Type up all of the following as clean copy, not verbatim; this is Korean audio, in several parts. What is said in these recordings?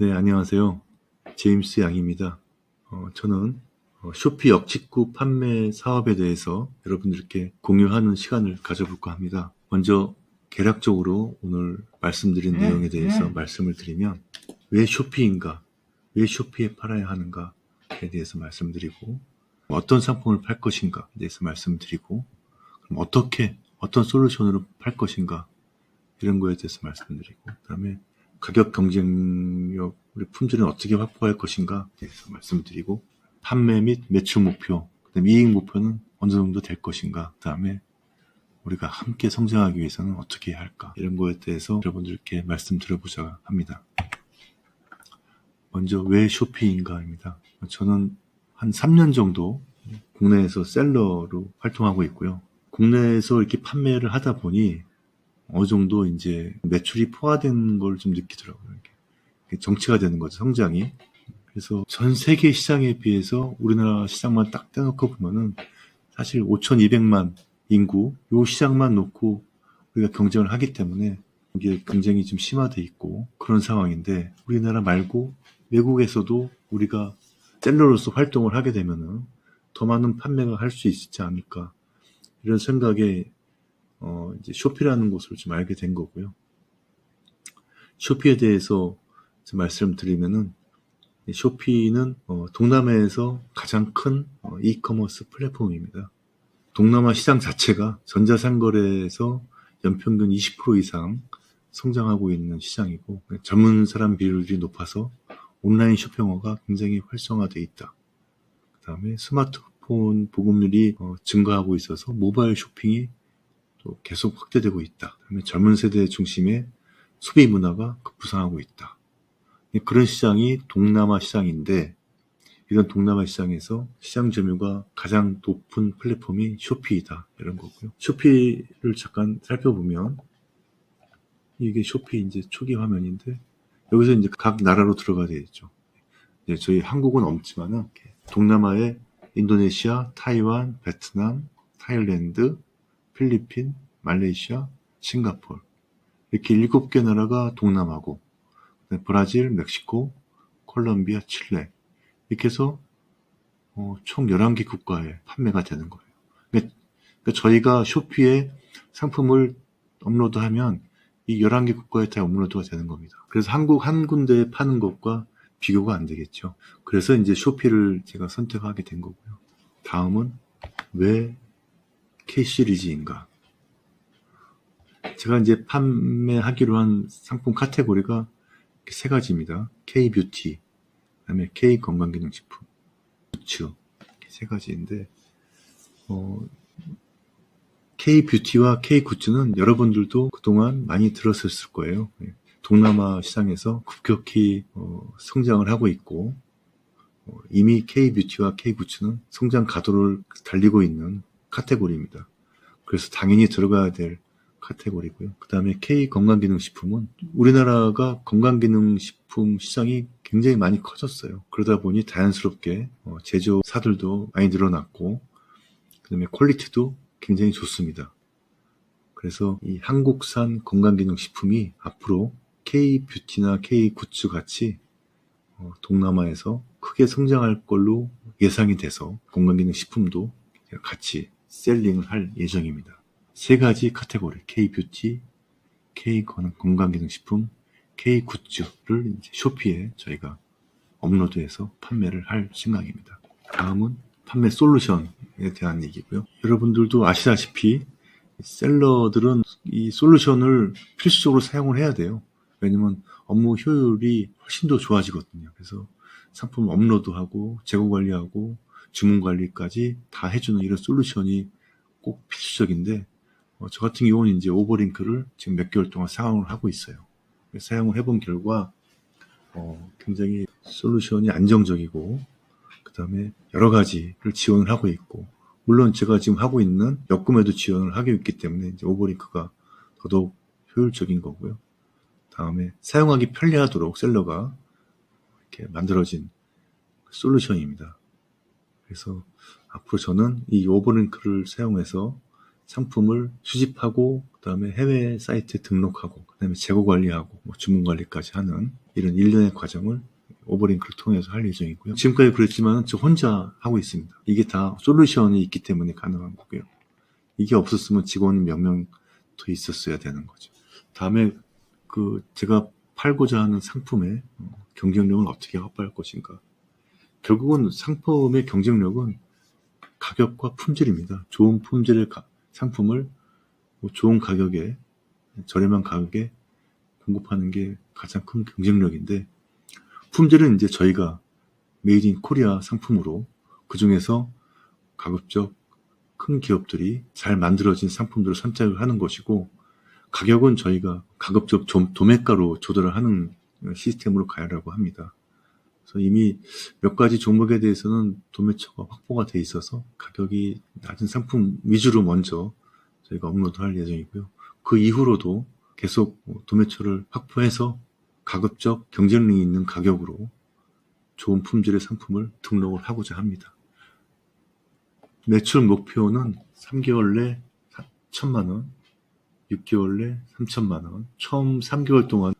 네, 안녕하세요. 제임스 양입니다. 저는 쇼피 역직구 판매 사업에 대해서 여러분들께 공유하는 시간을 가져볼까 합니다. 먼저 개략적으로 오늘 말씀드린 내용에 대해서 말씀을 드리면, 왜 쇼피인가, 왜 쇼피에 팔아야 하는가에 대해서 말씀드리고, 어떤 상품을 팔 것인가에 대해서 말씀드리고, 그럼 어떤 솔루션으로 팔 것인가, 이런 거에 대해서 말씀드리고, 그 다음에 가격 경쟁력, 우리 품질은 어떻게 확보할 것인가에 대해서 말씀드리고, 판매 및 매출 목표, 그다음에 이익 목표는 어느 정도 될 것인가, 그다음에 우리가 함께 성장하기 위해서는 어떻게 해야 할까, 이런 거에 대해서 여러분들께 말씀드려보자 합니다. 먼저 왜 쇼피인가입니다. 저는 한 3년 정도 국내에서 셀러로 활동하고 있고요. 국내에서 이렇게 판매를 하다 보니 어느 정도 이제 매출이 포화된 걸 좀 느끼더라고요. 이게 정치가 되는 거죠, 성장이. 그래서 전 세계 시장에 비해서 우리나라 시장만 딱 떼놓고 보면은 사실 5,200만 인구, 요 시장만 놓고 우리가 경쟁을 하기 때문에 이게 굉장히 좀 심화돼 있고 그런 상황인데, 우리나라 말고 외국에서도 우리가 셀러로서 활동을 하게 되면은 더 많은 판매가 할 수 있지 않을까, 이런 생각에 이제 쇼피라는 곳을 좀 알게 된 거고요. 쇼피에 대해서 좀 말씀드리면은, 쇼피는 동남아에서 가장 큰 이커머스 플랫폼입니다. 동남아 시장 자체가 전자상거래에서 연평균 20% 이상 성장하고 있는 시장이고, 젊은 사람 비율이 높아서 온라인 쇼핑어가 굉장히 활성화되어 있다. 그 다음에 스마트폰 보급률이 증가하고 있어서 모바일 쇼핑이 또 계속 확대되고 있다. 그다음에 젊은 세대 중심의 소비 문화가 급부상하고 있다. 그런 시장이 동남아 시장인데, 이런 동남아 시장에서 시장 점유가 가장 높은 플랫폼이 쇼피이다, 이런 거고요. 쇼피를 잠깐 살펴보면, 이게 쇼피 이제 초기 화면인데, 여기서 이제 각 나라로 들어가야 되겠죠. 저희 한국은 없지만은 동남아의 인도네시아, 타이완, 베트남, 타일랜드, 필리핀, 말레이시아, 싱가포르, 이렇게 7개 나라가 동남아고, 브라질, 멕시코, 콜롬비아, 칠레, 이렇게 해서 총 11개 국가에 판매가 되는 거예요. 그러니까 저희가 쇼피에 상품을 업로드하면 이 11개 국가에 다 업로드가 되는 겁니다. 그래서 한국 한 군데에 파는 것과 비교가 안 되겠죠. 그래서 이제 쇼피를 제가 선택하게 된 거고요. 다음은 왜 K 시리즈인가? 제가 이제 판매하기로 한 상품 카테고리가 세 가지입니다. K 뷰티, 그다음에 K 건강기능식품, 굿즈, 이렇게 세 가지인데, K 뷰티와 K 굿즈는 여러분들도 그동안 많이 들었을 거예요. 동남아 시장에서 급격히 성장을 하고 있고, 이미 K 뷰티와 K 굿즈는 성장 가도를 달리고 있는 카테고리입니다. 그래서 당연히 들어가야 될 카테고리고요. 그 다음에 K 건강기능식품은 우리나라가 건강기능식품 시장이 굉장히 많이 커졌어요. 그러다 보니 자연스럽게 제조사들도 많이 늘어났고, 그 다음에 퀄리티도 굉장히 좋습니다. 그래서 이 한국산 건강기능식품이 앞으로 K 뷰티나 K 굿즈 같이 동남아에서 크게 성장할 걸로 예상이 돼서 건강기능식품도 같이 셀링을 할 예정입니다. 세 가지 카테고리, K 뷰티, K 건강기능식품, K 굿즈를 이제 쇼피에 저희가 업로드해서 판매를 할 생각입니다. 다음은 판매 솔루션에 대한 얘기고요. 여러분들도 아시다시피 셀러들은 이 솔루션을 필수적으로 사용을 해야 돼요. 왜냐면 업무 효율이 훨씬 더 좋아지거든요. 그래서 상품 업로드하고 재고 관리하고 주문 관리까지 다 해주는 이런 솔루션이 꼭 필수적인데, 저 같은 경우는 이제 오버링크를 지금 몇 개월 동안 사용을 하고 있어요. 사용을 해본 결과 굉장히 솔루션이 안정적이고, 그 다음에 여러 가지를 지원을 하고 있고, 물론 제가 지금 하고 있는 역구매도 지원을 하고 있기 때문에 이제 오버링크가 더더욱 효율적인 거고요. 다음에 사용하기 편리하도록 셀러가 이렇게 만들어진 솔루션입니다. 그래서 앞으로 저는 이 오버링크를 사용해서 상품을 수집하고 그다음에 해외 사이트에 등록하고 그다음에 재고 관리하고 주문 관리까지 하는 이런 일련의 과정을 오버링크를 통해서 할 예정이고요. 지금까지 그랬지만 저 혼자 하고 있습니다. 이게 다 솔루션이 있기 때문에 가능한 거고요. 이게 없었으면 직원이 몇 명 더 있었어야 되는 거죠. 다음에 제가 팔고자 하는 상품의 경쟁력을 어떻게 확보할 것인가. 결국은 상품의 경쟁력은 가격과 품질입니다. 좋은 품질의 상품을 좋은 가격에, 저렴한 가격에 공급하는 게 가장 큰 경쟁력인데, 품질은 이제 저희가 메이드 인 코리아 상품으로 그 중에서 가급적 큰 기업들이 잘 만들어진 상품들을 선택을 하는 것이고, 가격은 저희가 가급적 좀 도매가로 조달을 하는 시스템으로 가야라고 합니다. 그래서 이미 몇 가지 종목에 대해서는 도매처가 확보가 돼 있어서 가격이 낮은 상품 위주로 먼저 저희가 업로드할 예정이고요. 그 이후로도 계속 도매처를 확보해서 가급적 경쟁력 있는 가격으로 좋은 품질의 상품을 등록을 하고자 합니다. 매출 목표는 3개월 내 1,000만 원, 6개월 내 3,000만 원. 처음 3개월 동안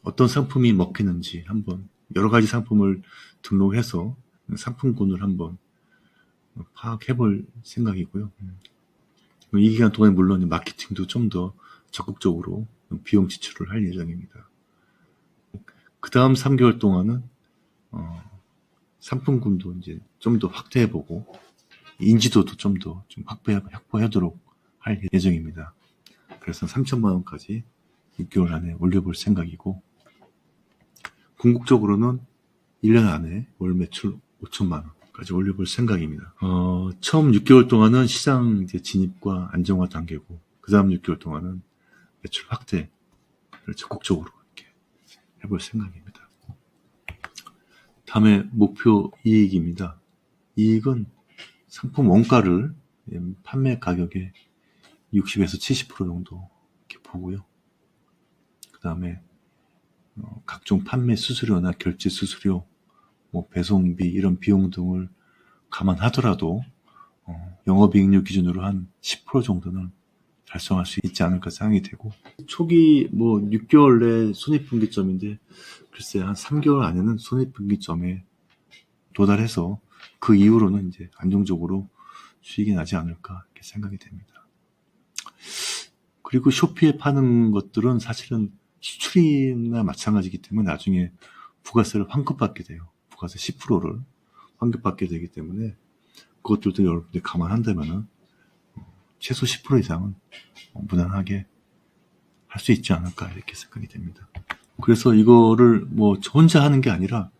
어떤 상품이 먹히는지 한번 여러 가지 상품을 등록해서 상품군을 한번 파악해 볼 생각이고요. 이 기간 동안에 물론 마케팅도 좀 더 적극적으로 비용 지출을 할 예정입니다. 그 다음 3개월 동안은 상품군도 이제 좀 더 확대해보고 인지도도 좀 더 확보하도록 할 예정입니다. 그래서 3,000만 원까지 6개월 안에 올려볼 생각이고, 궁극적으로는 1년 안에 월 매출 5천만 원까지 올려볼 생각입니다. 처음 6개월 동안은 시장 이제 진입과 안정화 단계고, 그 다음 6개월 동안은 매출 확대를 적극적으로 이렇게 해볼 생각입니다. 다음에 목표 이익입니다. 이익은 상품 원가를 판매 가격의 60에서 70% 정도 이렇게 보고요. 그 다음에 각종 판매 수수료나 결제 수수료, 배송비 이런 비용 등을 감안하더라도 영업이익률 기준으로 한 10% 정도는 달성할 수 있지 않을까 생각이 되고, 초기 6개월 내 손익분기점인데 글쎄 한 3개월 안에는 손익분기점에 도달해서 그 이후로는 이제 안정적으로 수익이 나지 않을까 이렇게 생각이 됩니다. 그리고 쇼피에 파는 것들은 사실은 수출이나 마찬가지이기 때문에 나중에 부가세를 환급받게 돼요. 부가세 10%를 환급받게 되기 때문에 그것들도 여러분들이 감안한다면은 최소 10% 이상은 무난하게 할 수 있지 않을까 이렇게 생각이 됩니다. 그래서 이거를 저 혼자 하는 게 아니라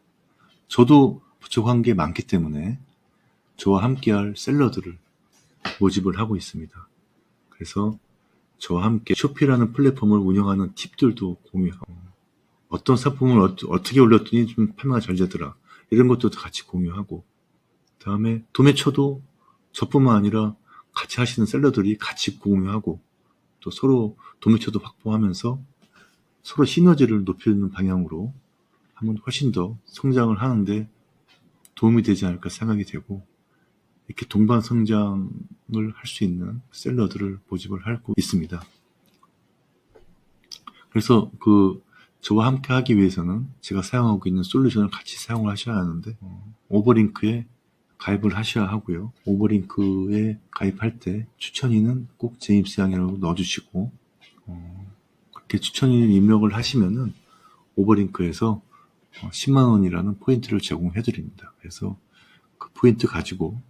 저도 부족한 게 많기 때문에 저와 함께할 셀러들을 모집을 하고 있습니다. 그래서 저와 함께 쇼피라는 플랫폼을 운영하는 팁들도 공유하고, 어떤 상품을 어떻게 올렸더니 좀 판매가 잘 되더라 이런 것도 같이 공유하고, 그 다음에 도매처도 저뿐만 아니라 같이 하시는 셀러들이 같이 공유하고, 또 서로 도매처도 확보하면서 서로 시너지를 높이는 방향으로 하면 훨씬 더 성장을 하는데 도움이 되지 않을까 생각이 되고, 이렇게 동반 성장을 할 수 있는 셀러들을 모집을 하고 있습니다. 그래서 저와 함께 하기 위해서는 제가 사용하고 있는 솔루션을 같이 사용을 하셔야 하는데, 오버링크에 가입을 하셔야 하고요. 오버링크에 가입할 때 추천인은 꼭 제임스양이라고 넣어주시고, 그렇게 추천인 입력을 하시면은 오버링크에서 10만 원이라는 포인트를 제공해 드립니다. 그래서 그 포인트 가지고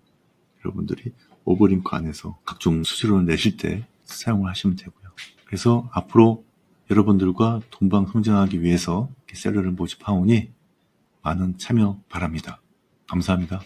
여러분들이 오버링크 안에서 각종 수수료를 내실 때 사용을 하시면 되고요. 그래서 앞으로 여러분들과 동방 성장하기 위해서 셀러를 모집하오니 많은 참여 바랍니다. 감사합니다.